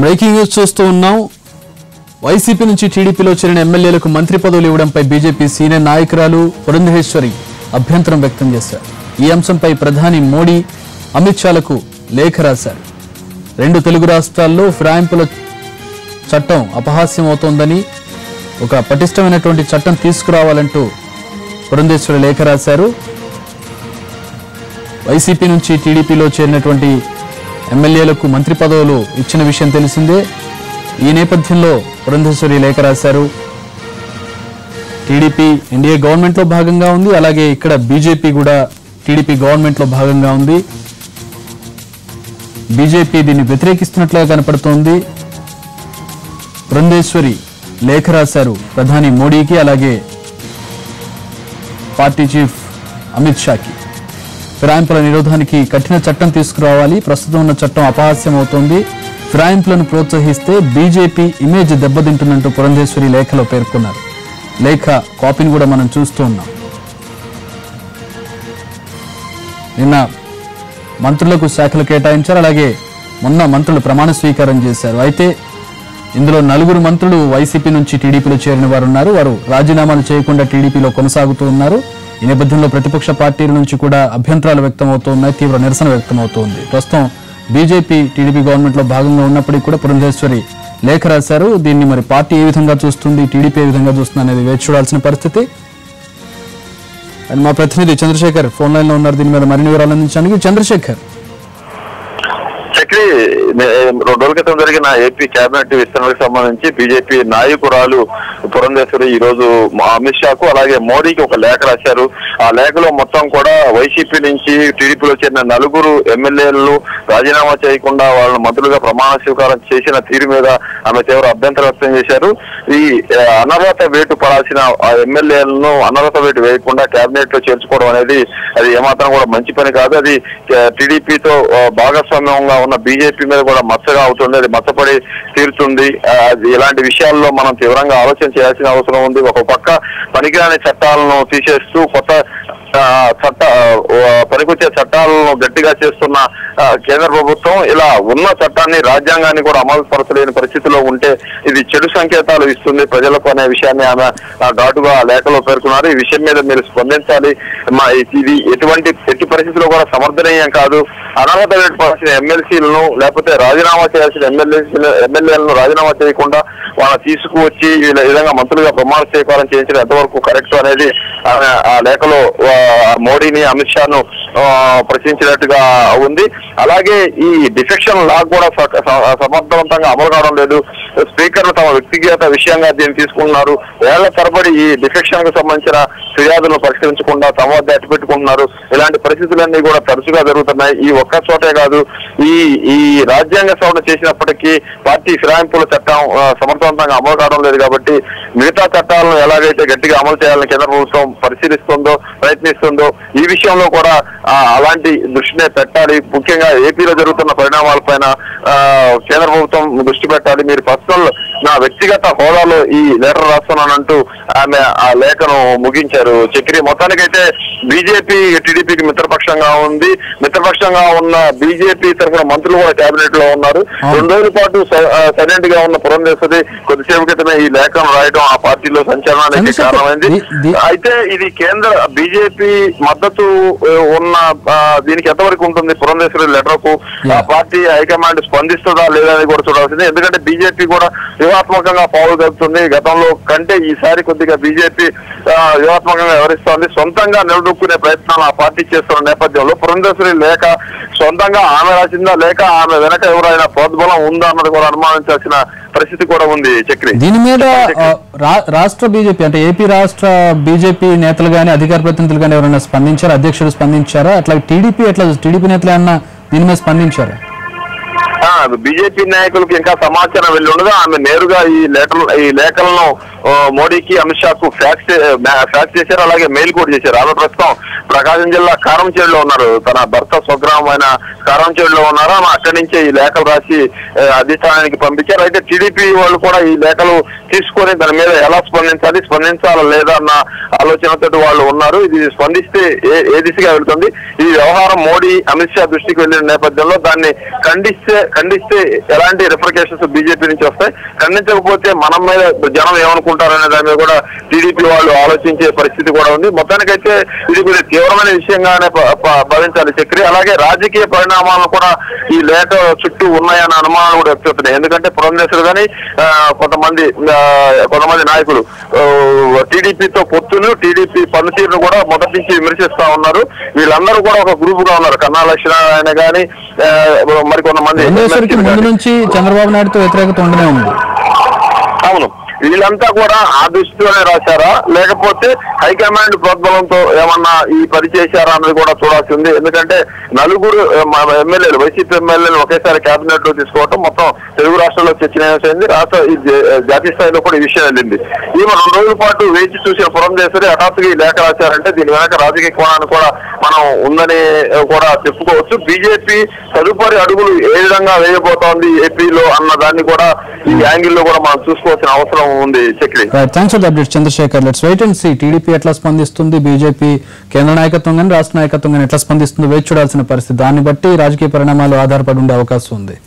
Breaking news చూస్తూ ఉన్నాం. YCP నుంచి టీడీపీలో చేరిన ఎమ్మెల్యేలకు మంత్రి పదవులు ఇవ్వడంపై బీజేపీ సీనియర్ నాయకురాలు పురంధేశ్వరి అభ్యంతరం వ్యక్తం చేశారు. ఈ అంశంపై ప్రధాని మోడీ, అమిత్ షాలకు లేఖ రాశారు. 2 తెలుగు రాష్ట్రాల్లో ఫిరాయింపుల చట్టం అపహాస్యం అవుతోందని, ఒక పటిష్టమైనటువంటి చట్టం తీసుకురావాలంటూ పురంధేశ్వరి లేఖ రాశారు. వైసీపీ నుంచి టీడీపీలో చేరినటువంటి ఎమ్మెల్యేలకు మంత్రి పదవులు ఇచ్చిన విషయం తెలిసిందే. ఈ నేపథ్యంలో పురంధేశ్వరి లేఖ రాశారు. టీడీపీ ఎన్డీఏ గవర్నమెంట్లో భాగంగా ఉంది, అలాగే ఇక్కడ బీజేపీ కూడా టీడీపీ గవర్నమెంట్లో భాగంగా ఉంది. బీజేపీ దీన్ని వ్యతిరేకిస్తున్నట్లుగా కనపడుతోంది. పురంధేశ్వరి లేఖ రాశారు ప్రధాని మోడీకి, అలాగే పార్టీ చీఫ్ అమిత్ షాకి. ఫిరాయింపుల నిరోధానికి కఠిన చట్టం తీసుకురావాలి, ప్రస్తుతం ఉన్న చట్టం అపహాస్యం అవుతోంది, ఫిరాయింపులను ప్రోత్సహిస్తే బీజేపీ ఇమేజ్ దెబ్బతింటుందంటూ పురంధేశ్వరి లేఖలో పేర్కొన్నారు. లేఖ కాపీని కూడా మనం చూస్తూ ఉన్నాం. నిన్న మంత్రులకు శాఖలు కేటాయించారు, అలాగే మొన్న మంత్రులు ప్రమాణ స్వీకారం చేశారు. అయితే ఇందులో 4 మంత్రులు వైసీపీ నుంచి టీడీపీలో చేరిన వారు ఉన్నారు. వారు రాజీనామాలు చేయకుండా టీడీపీలో కొనసాగుతూ ఉన్నారు. ఈ నేపథ్యంలో ప్రతిపక్ష పార్టీల నుంచి కూడా అభ్యంతరాలు వ్యక్తమవుతున్నాయి, తీవ్ర నిరసన వ్యక్తమవుతోంది. ప్రస్తుతం బీజేపీ టీడీపీ గవర్నమెంట్లో భాగంగా ఉన్నప్పటికీ కూడా పురంధేశ్వరి లేఖ రాశారు. దీన్ని మరి పార్టీ ఏ విధంగా చూస్తుంది, టీడీపీ ఏ విధంగా చూస్తుంది అనేది వేచి చూడాల్సిన పరిస్థితి. అండ్ మా ప్రతినిధి చంద్రశేఖర్ ఫోన్ లైన్ లో ఉన్నారు, దీని మీద మరిన్ని వివరాలు అందించడానికి. చంద్రశేఖర్, చక్రి 2 రోజుల క్రితం జరిగిన ఏపీ కేబినెట్ విస్తరణకు సంబంధించి బీజేపీ నాయకురాలు పురంధేశ్వరి ఈ రోజు అమిత్ షాకు అలాగే మోడీకి ఒక లేఖ రాశారు. ఆ లేఖలో మొత్తం కూడా వైసీపీ నుంచి టీడీపీలో చేరిన 4 ఎమ్మెల్యేలను రాజీనామా చేయకుండా వాళ్ళని మంత్రులుగా ప్రమాణ స్వీకారం చేసిన తీరు మీద ఆమె తీవ్ర అభ్యంతరం వ్యక్తం చేశారు. ఈ అనర్హత వేటు పడాల్సిన ఎమ్మెల్యేలను అనర్హత వేటు వేయకుండా కేబినెట్ లో చేర్చుకోవడం అనేది అది ఏమాత్రం కూడా మంచి పని కాదు. అది టీడీపీతో భాగస్వామ్యంగా ఉన్న బీజేపీ మీద కూడా మచ్చగా అవుతుంది, అది మచ్చపడి తీరుతుంది. ఇలాంటి విషయాల్లో మనం తీవ్రంగా ఆలోచన చేయాల్సిన అవసరం ఉంది. ఒక పక్క పనికిరాని చట్టాలను తీసేస్తూ కొత్త పనికొచ్చే చట్టాలను గట్టిగా చేస్తున్న కేంద్ర ప్రభుత్వం ఇలా ఉన్న చట్టాన్ని, రాజ్యాంగాన్ని కూడా అమలు పరచలేని పరిస్థితిలో ఉంటే ఇది చెడు సంకేతాలు ఇస్తుంది ప్రజలకు అనే విషయాన్ని ఆమె ఘాటుగా లేఖలో పేర్కొన్నారు. ఈ విషయం మీద మీరు స్పందించాలి, ఇది ఎట్టి పరిస్థితుల్లో కూడా సమర్థనీయం కాదు. అనర్హత వేటుపడాల్సిన ఎమ్మెల్సీలను లేకపోతే రాజీనామా చేయాల్సిన ఎమ్మెల్యేలను రాజీనామా చేయకుండా వాళ్ళని తీసుకువచ్చి ఈ విధంగా మంత్రులుగా ప్రమాణ స్వీకారం చేయించడం ఎంతవరకు కరెక్ట్ అనేది ఆ లేఖలో మోడీని, అమిత్ షాను ప్రశ్నించినట్టుగా ఉంది. అలాగే ఈ డిఫెక్షన్ లా కూడా సమర్థవంతంగా అమలు కావడం లేదు. స్పీకర్లు తమ వ్యక్తిగత విషయంగా దీన్ని తీసుకుంటున్నారు. ఏళ్ల తరబడి ఈ డిఫెక్షన్ కు సంబంధించిన ఫిర్యాదులను పరిష్కరించకుండా తమ వద్ద అట్టిపెట్టుకుంటున్నారు. ఇలాంటి పరిస్థితులన్నీ కూడా తరచుగా జరుగుతున్నాయి. ఈ ఒక్క చోటే కాదు, ఈ రాజ్యాంగ సవరణ చేసినప్పటికీ పార్టీ ఫిరాయింపుల చట్టం సమర్థవంతంగా అమలు కావడం లేదు. కాబట్టి మిగతా చట్టాలను ఎలాగైతే గట్టిగా అమలు చేయాలని కేంద్ర ప్రభుత్వం పరిశీలిస్తుందో, ప్రయత్నిస్తుందో ఈ విషయంలో కూడా అలాంటి దృష్టినే పెట్టాలి. ముఖ్యంగా ఏపీలో జరుగుతున్న పరిణామాలపైన కేంద్ర ప్రభుత్వం దృష్టి పెట్టాలి. మీరు పర్సనల్ నా వ్యక్తిగత హోదాలో ఈ లెటర్ రాస్తున్నానంటూ ఆమె ఆ లేఖను ముగించారు. చక్రి, మొత్తానికైతే బీజేపీ టీడీపీకి మిత్రపక్షంగా ఉంది. మిత్రపక్షంగా ఉన్న బీజేపీ తరఫున మంత్రులు కూడా కేబినెట్ లో ఉన్నారు. 2 రోజుల పాటు సైలెంట్ గా ఉన్న పురంధేశ్వరి కొద్దిసేపు క్రితమే ఈ లేఖను రాయడం ఆ పార్టీలో సంచలనానికి కారణమైంది. అయితే ఇది కేంద్ర బీజేపీ మద్దతు ఉన్న దీనికి ఎంతవరకు ఉంటుంది పురంధేశ్వరి లెటర్ కు ఆ పార్టీ హైకమాండ్ స్పందిస్తుందా లేదా అని కూడా చూడాల్సింది. ఎందుకంటే బీజేపీ కూడా వ్యూహాత్మకంగా పావులు కలుపుతుంది. గతంలో కంటే ఈసారి కొద్దిగా బీజేపీ వ్యూహాత్మకంగా వ్యవహరిస్తోంది. సొంతంగా నిలదొక్కునే ప్రయత్నాలు ఆ పార్టీ చేస్తున్న నేపథ్యంలో పురంధేశ్వరి లేఖ సొంతంగా ఆమె రాసిందా లేక ఆమె వెనక ఎవరైనా ప్రోద్బలం ఉందా అన్నది కూడా అనుమానించాల్సిన పరిస్థితి కూడా ఉంది. చక్రి, దీని మీద రాష్ట్ర బీజేపీ అంటే ఏపీ రాష్ట్ర బీజేపీ నేతలు గానీ అధికార ప్రతినిధులు గానీ ఎవరైనా స్పందించారా? అధ్యక్షుడు స్పందించారా? అట్లా టీడీపీ నేతలు ఏమన్నా దీని మీద స్పందించారా? బీజేపీ నాయకులకు ఇంకా సమాచారం వెళ్ళి ఉండగా ఆమె నేరుగా ఈ లేఖలను మోడీకి అమిత్ షాకు ఫ్యాక్స్ చేశారు, అలాగే మెయిల్ కూడా చేశారు. ఆమె ప్రస్తుతం ప్రకాశం జిల్లా కారంచేడులో ఉన్నారు. తన భర్త స్వగ్రామమైన కారంచేడులో ఉన్నారు. ఆమె అక్కడి నుంచే ఈ లేఖలు రాసి అధిష్టానానికి పంపించారు. అయితే టీడీపీ వాళ్ళు కూడా ఈ లేఖలు తీసుకొని దాని మీద ఎలా స్పందించాలా లేదా అన్న ఆలోచనతో వాళ్ళు ఉన్నారు. ఇది స్పందిస్తే ఏ దిశగా వెళ్తుంది, ఈ వ్యవహారం మోడీ అమిత్ షా దృష్టికి వెళ్లిన నేపథ్యంలో దాన్ని ఖండిస్తే ఎలాంటి రిఫర్కేషన్స్ బీజేపీ నుంచి వస్తాయి, ఖండించకపోతే మనం మీద జనం ఏమనుకుంటారనే దాని మీద కూడా టీడీపీ వాళ్ళు ఆలోచించే పరిస్థితి కూడా ఉంది. మొత్తానికైతే ఇది కొంచెం తీవ్రమైన విషయంగానే భావించాలి చక్రి. అలాగే రాజకీయ పరిణామాలను కూడా ఈ లేఖ చుట్టూ ఉన్నాయన్న అనుమానాలు కూడా వ్యక్తవుతున్నాయి. ఎందుకంటే పురంధేశ్వర్ కానీ కొంతమంది నాయకులు టీడీపీతో పొత్తును, టీడీపీ పనితీరును కూడా మొదటి నుంచి విమర్శిస్తా ఉన్నారు. వీళ్ళందరూ కూడా ఒక గ్రూప్ గా ఉన్నారు. కన్నా లక్ష్మీనారాయణ గాని మరి కొంతమంది ముందు నుంచి చంద్రబాబు నాయుడుతో వ్యతిరేకత ఉండనే ఉంది. అవును, వీళ్ళంతా కూడా ఆ దృష్టిలోనే రాశారా లేకపోతే హైకమాండ్ ప్రోద్బలంతో ఏమన్నా ఈ పని చేశారా అన్నది కూడా చూడాల్సి ఉంది. ఎందుకంటే నలుగురు ఎమ్మెల్యేలు, వైసీపీ ఎమ్మెల్యేలు ఒకేసారి కేబినెట్ లో తీసుకోవటం మొత్తం తెలుగు రాష్ట్రాల్లో చర్చనీయాంశమైంది. జాతీయ స్థాయిలో కూడా ఈ విషయం వెళ్ళింది. ఈమె 2 రోజుల పాటు వేచి చూసిన పురంధేశ్వరి హఠాత్తుగా ఈ లేఖ రాశారంటే దీని వెనక రాజకీయ కోణాన్ని కూడా మనం ఉందని కూడా చెప్పుకోవచ్చు. బీజేపీ తదుపరి అడుగులు ఏ విధంగా వేయబోతోంది ఏపీలో అన్న దాన్ని కూడా ఈ యాంగిల్లో కూడా మనం చూసుకోవాల్సిన అవసరం ఉంది. Chakri, thanks for the update Chandrasekhar. Let's wait and see TDP ఎట్లా స్పందిస్తుంది, బీజేపీ కేంద్ర నాయకత్వం కానీ రాష్ట్ర నాయకత్వం కానీ ఎట్లా స్పందిస్తుందో వేచి చూడాల్సిన పరిస్థితి. దాన్ని బట్టి రాజకీయ పరిణామాలు ఆధారపడి ఉండే అవకాశం ఉంది.